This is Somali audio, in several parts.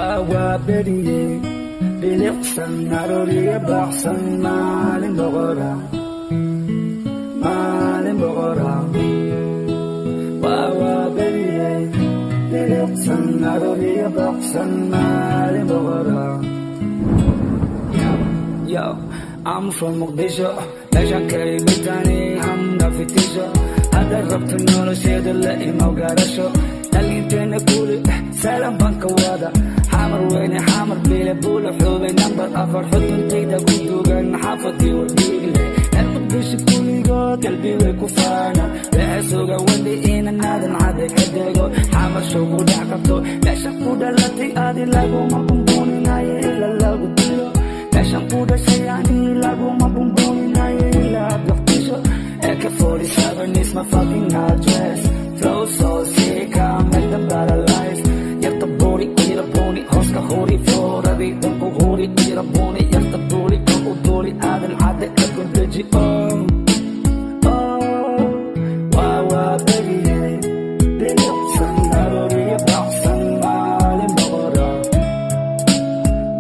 وابري بلقسن ناروري بحسن مالين بغرا مالين بغرا وابري بلقسن ناروري بحسن مالين بغرا Yo, I'm from Mogadishu. Leisure carry me tani, I'm not fictitious. هذا الربط نور شيد اللي ما وقارشو تلقيتين أقول سلام بنك وادا حامر ويني حامر بيلي بولو حوبي نمبر أفر حطن تيدا كنتو قرن حافظي ورديقلي المقدش كولي قو قلبي ويكوفانا بحسوغا وندي إينا نادن عادي كدقو حامر شوقو دعكبتو لاشا قودا لاتي آدي لاغو ما بمبوني نايه إلا لاغو ديلو لاشا قودا شياني لاغو ما بمبوني نايه إلا أبلغتيشو AK-47 is my fucking address. Flow so sick, I make them paralyzed. Get the body, eat a pony. Hoska hori, flora, di dunko hori, eat a pony. Get the body, dunko dori. Aden ade, eko deji, oh. Oh, wah, baby, yeah. Baby, san, narori, about san, malin bogora.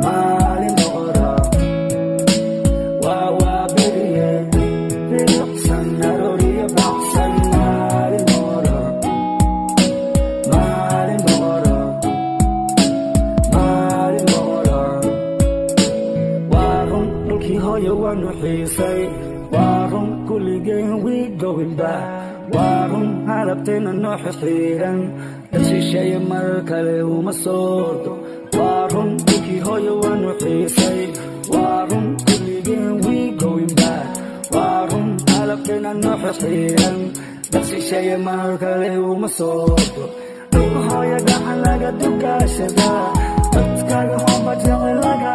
Malin bogora. Wah, baby, yeah. Baby, san, narori, about san, malin bogora. Malin bogora. Malin bogora. Warun, nuki hoyo wanu hisay. Warun, kuligay we going back. Warun, haraptena no hihiran. Dasi shay markale umasoto. Warun, nuki hoyo wanu hisay. Warun, kuligay we going back. Warun, haraptena no hihiran. Dasi shay markale umasoto. Nuku hoya gahan laga dugashada. Tatkaga homba jangi laga